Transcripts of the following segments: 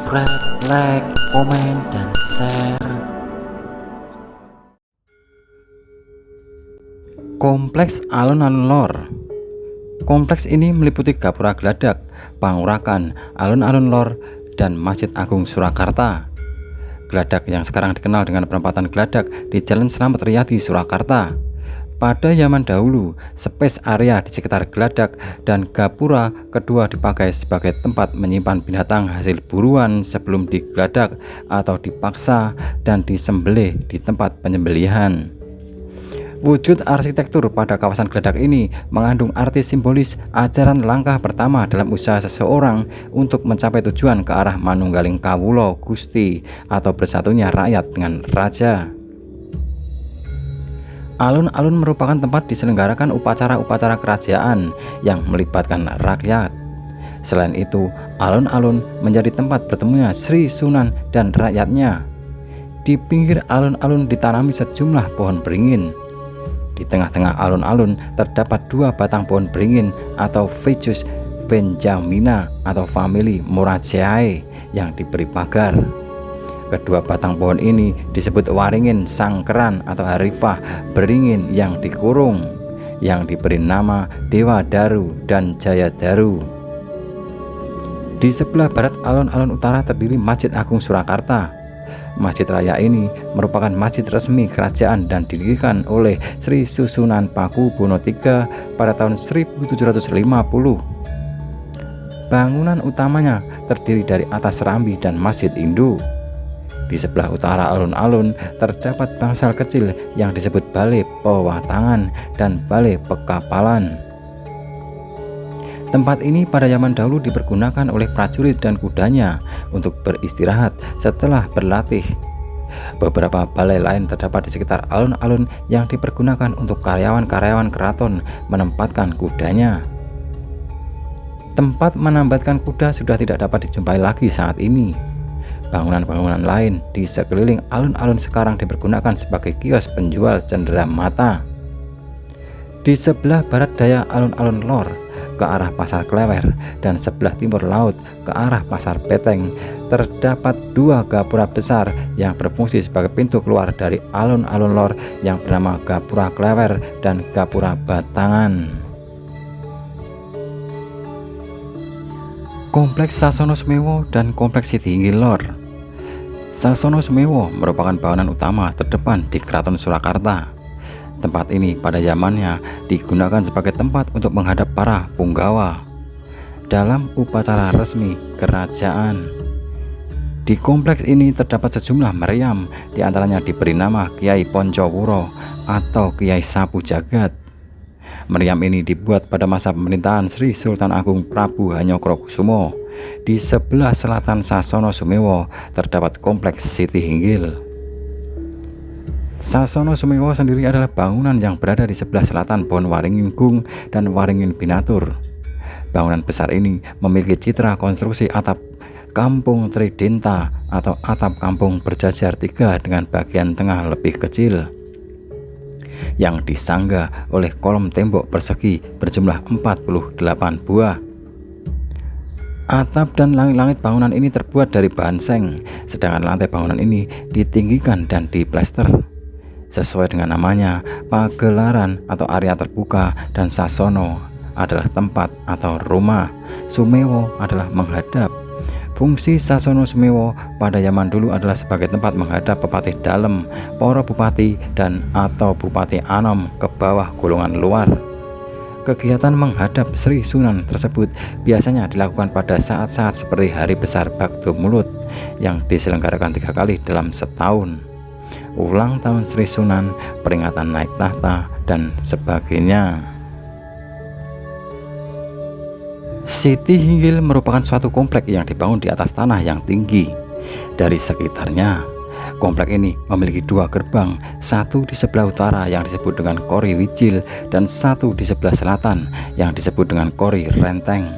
subscribe, like, komen, dan share. Kompleks Alun-Alun Lor. Kompleks ini meliputi Gapura Gladak, Pangurakan, Alun-Alun Lor, dan Masjid Agung Surakarta. Gladak yang sekarang dikenal dengan perempatan Gladak di Jalan Slamet Riyadi, Surakarta. Pada zaman dahulu, space area di sekitar Gladak dan Gapura kedua dipakai sebagai tempat menyimpan binatang hasil buruan sebelum digladak atau dipaksa dan disembelih di tempat penyembelihan. Wujud arsitektur pada kawasan Gladak ini mengandung arti simbolis ajaran langkah pertama dalam usaha seseorang untuk mencapai tujuan ke arah manunggaling kawula Gusti atau bersatunya rakyat dengan raja. Alun-alun merupakan tempat diselenggarakan upacara-upacara kerajaan yang melibatkan rakyat. Selain itu, alun-alun menjadi tempat bertemunya Sri Sunan dan rakyatnya. Di pinggir alun-alun ditanami sejumlah pohon beringin. Di tengah-tengah alun-alun terdapat dua batang pohon beringin atau Ficus benjamina atau famili Moraceae yang diberi pagar. Kedua batang pohon ini disebut waringin sangkeran atau harifah beringin yang dikurung, yang diberi nama Dewa Daru dan Jaya Daru. Di sebelah barat alun-alun utara terdiri Masjid Agung Surakarta. Masjid raya ini merupakan masjid resmi kerajaan dan didirikan oleh Sri Susunan Paku-Buwono III pada tahun 1750. Bangunan utamanya terdiri dari atas Serambi dan Masjid Induk. Di sebelah utara alun-alun terdapat bangsal kecil yang disebut Balai Pewatangan dan Balai Pekapalan. Tempat ini pada zaman dahulu dipergunakan oleh prajurit dan kudanya untuk beristirahat setelah berlatih. Beberapa balai lain terdapat di sekitar alun-alun yang dipergunakan untuk karyawan-karyawan keraton menempatkan kudanya. Tempat menambatkan kuda sudah tidak dapat dijumpai lagi saat ini. Bangunan-bangunan lain di sekeliling alun-alun sekarang dipergunakan sebagai kios penjual cenderamata. Di sebelah barat daya alun-alun Lor ke arah Pasar Klewer dan sebelah timur laut ke arah Pasar Beteng terdapat dua gapura besar yang berfungsi sebagai pintu keluar dari alun-alun Lor yang bernama Gapura Klewer dan Gapura Batangan. Kompleks Sasono Sumewo dan Kompleks Sitihinggil Lor. Sasono Sumewo merupakan bangunan utama terdepan di Keraton Surakarta. Tempat ini pada zamannya digunakan sebagai tempat untuk menghadap para punggawa dalam upacara resmi kerajaan. Di kompleks ini terdapat sejumlah meriam, diantaranya diberi nama Kiai Poncowuro atau Kiai Sapu Jagat. Meriam ini dibuat pada masa pemerintahan Sri Sultan Agung Prabu Hanyokrokusumo. Di sebelah selatan Sasono Sumewo terdapat kompleks Sitihinggil. Sasono Sumewo sendiri adalah bangunan yang berada di sebelah selatan Pohon Waringin Gung dan Waringin Binatur. Bangunan besar ini memiliki citra konstruksi atap kampung Tridenta atau atap kampung berjajar tiga dengan bagian tengah lebih kecil, yang disangga oleh kolom tembok persegi berjumlah 48 buah. Atap dan langit-langit bangunan ini terbuat dari bahan seng, sedangkan lantai bangunan ini ditinggikan dan diplester. Sesuai dengan namanya, pagelaran atau area terbuka dan Sasono adalah tempat atau rumah, Sumewo adalah menghadap. Fungsi Sasono Sumewo pada zaman dulu adalah sebagai tempat menghadap Bupati Dalem, para bupati dan atau Bupati Anom ke bawah golongan luar. Kegiatan menghadap Sri Sunan tersebut biasanya dilakukan pada saat-saat seperti Hari Besar Bakdo Mulut yang diselenggarakan 3 kali dalam setahun, ulang tahun Sri Sunan, peringatan naik tahta, dan sebagainya. Sitihinggil merupakan suatu komplek yang dibangun di atas tanah yang tinggi. Dari sekitarnya, komplek ini memiliki dua gerbang, satu di sebelah utara yang disebut dengan Kori Wijil dan satu di sebelah selatan yang disebut dengan Kori Renteng.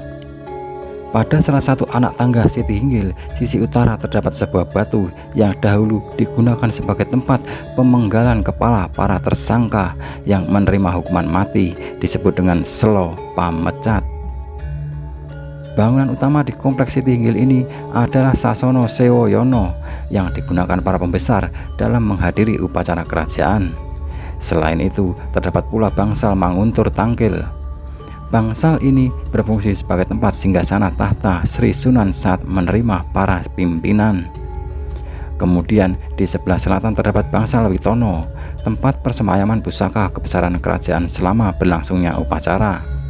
Pada salah satu anak tangga Sitihinggil, sisi utara terdapat sebuah batu yang dahulu digunakan sebagai tempat pemenggalan kepala para tersangka yang menerima hukuman mati, disebut dengan Selo Pamecat. Bangunan utama di kompleks Siti Hinggil ini adalah Sasono Sewoyono yang digunakan para pembesar dalam menghadiri upacara kerajaan. Selain itu, terdapat pula bangsal Manguntur Tangkil. Bangsal ini berfungsi sebagai tempat singgasana tahta Sri Sunan saat menerima para pimpinan. Kemudian di sebelah selatan terdapat bangsal Witono, tempat persemayaman pusaka kebesaran kerajaan selama berlangsungnya upacara.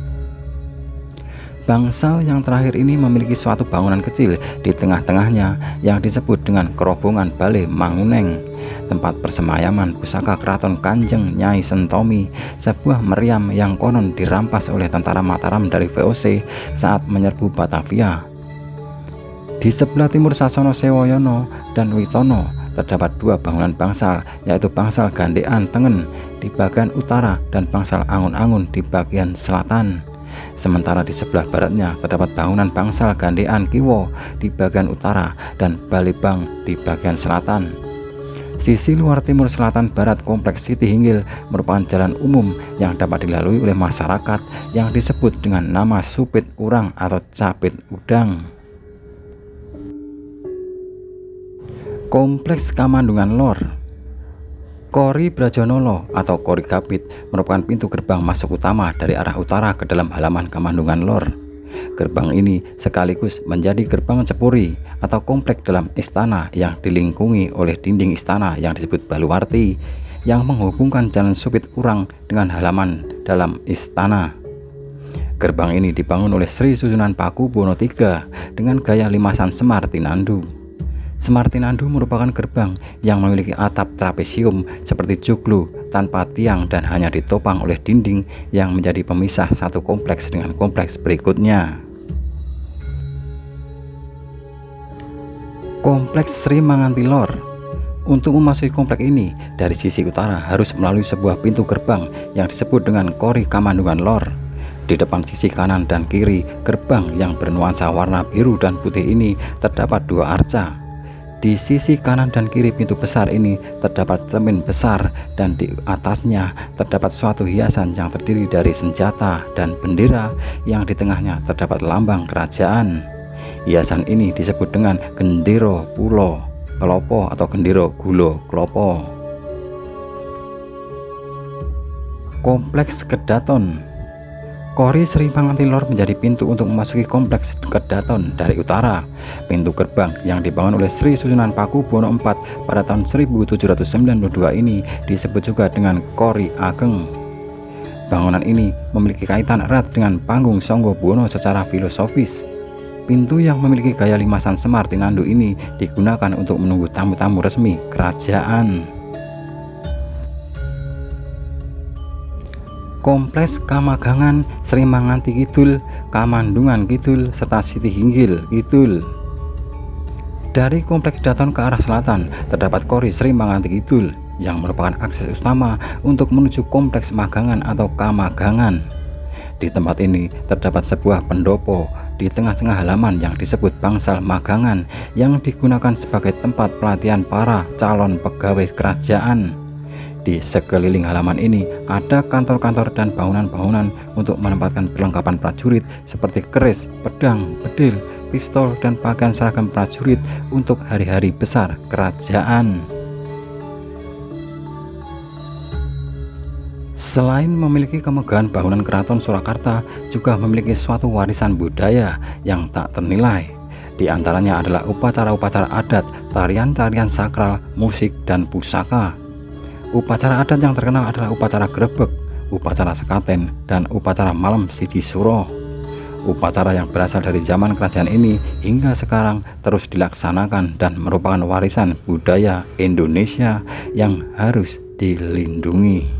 Bangsal yang terakhir ini memiliki suatu bangunan kecil di tengah-tengahnya yang disebut dengan Kerobongan Bale Manguneng, tempat persemayaman pusaka keraton Kanjeng Nyai Sentomi, sebuah meriam yang konon dirampas oleh tentara Mataram dari VOC saat menyerbu Batavia. Di sebelah timur Sasono Sewoyono dan Witono terdapat dua bangunan bangsal, yaitu bangsal Gandekan Tengen di bagian utara dan bangsal Angun-Angun di bagian selatan. Sementara di sebelah baratnya terdapat bangunan bangsal Gandekan Kiwo di bagian utara dan Balebang di bagian selatan. Sisi luar timur selatan barat kompleks Siti Hinggil merupakan jalan umum yang dapat dilalui oleh masyarakat yang disebut dengan nama Supit Urang atau Capit Udang. Kompleks Kamandungan Lor. Kori Brajanolo atau Kori Kapit merupakan pintu gerbang masuk utama dari arah utara ke dalam halaman Kamandungan Lor. Gerbang ini sekaligus menjadi gerbang Cepuri atau komplek dalam istana yang dilingkungi oleh dinding istana yang disebut Baluwarti yang menghubungkan jalan Supit Urang dengan halaman dalam istana. Gerbang ini dibangun oleh Sri Susunan Pakubuwono III dengan gaya limasan Semar Tinandu. Semar Tinandu merupakan gerbang yang memiliki atap trapesium seperti joglo tanpa tiang dan hanya ditopang oleh dinding yang menjadi pemisah satu kompleks dengan kompleks berikutnya. Kompleks Sri Manganti Lor. Untuk memasuki kompleks ini dari sisi utara harus melalui sebuah pintu gerbang yang disebut dengan Kori Kamandungan Lor. Di depan sisi kanan dan kiri gerbang yang bernuansa warna biru dan putih ini terdapat dua arca. Di sisi kanan dan kiri pintu besar ini terdapat cermin besar dan di atasnya terdapat suatu hiasan yang terdiri dari senjata dan bendera yang di tengahnya terdapat lambang kerajaan. Hiasan ini disebut dengan Gendero Pulo Klopo atau Gendero Gulo Klopo. Kompleks Kedaton. Kori Sri Manganti Lor menjadi pintu untuk memasuki kompleks Kedaton dari utara. Pintu gerbang yang dibangun oleh Sri Susunan Pakubuwono IV pada tahun 1792 ini disebut juga dengan Kori Ageng. Bangunan ini memiliki kaitan erat dengan panggung Sangga Buwono secara filosofis. Pintu yang memiliki gaya limasan Semar Tinandu ini digunakan untuk menunggu tamu-tamu resmi kerajaan. Kompleks Kamagangan Sri Manganti Kidul, Kamandungan Kidul, serta Siti Hinggil Kidul. Dari kompleks Kedaton ke arah selatan terdapat Kori Sri Manganti Kidul yang merupakan akses utama untuk menuju kompleks Magangan atau Kamagangan. Di tempat ini terdapat sebuah pendopo di tengah-tengah halaman yang disebut Bangsal Magangan yang digunakan sebagai tempat pelatihan para calon pegawai kerajaan. Di sekeliling halaman ini ada kantor-kantor dan bangunan-bangunan untuk menempatkan perlengkapan prajurit seperti keris, pedang, bedil, pistol, dan pakaian seragam prajurit untuk hari-hari besar kerajaan. Selain memiliki kemegahan bangunan Keraton Surakarta, juga memiliki suatu warisan budaya yang tak ternilai. Di antaranya adalah upacara-upacara adat, tarian-tarian sakral, musik, dan pusaka. Upacara adat yang terkenal adalah upacara Grebeg, upacara Sekaten, dan upacara Malam Siji Suro. Upacara yang berasal dari zaman kerajaan ini hingga sekarang terus dilaksanakan dan merupakan warisan budaya Indonesia yang harus dilindungi.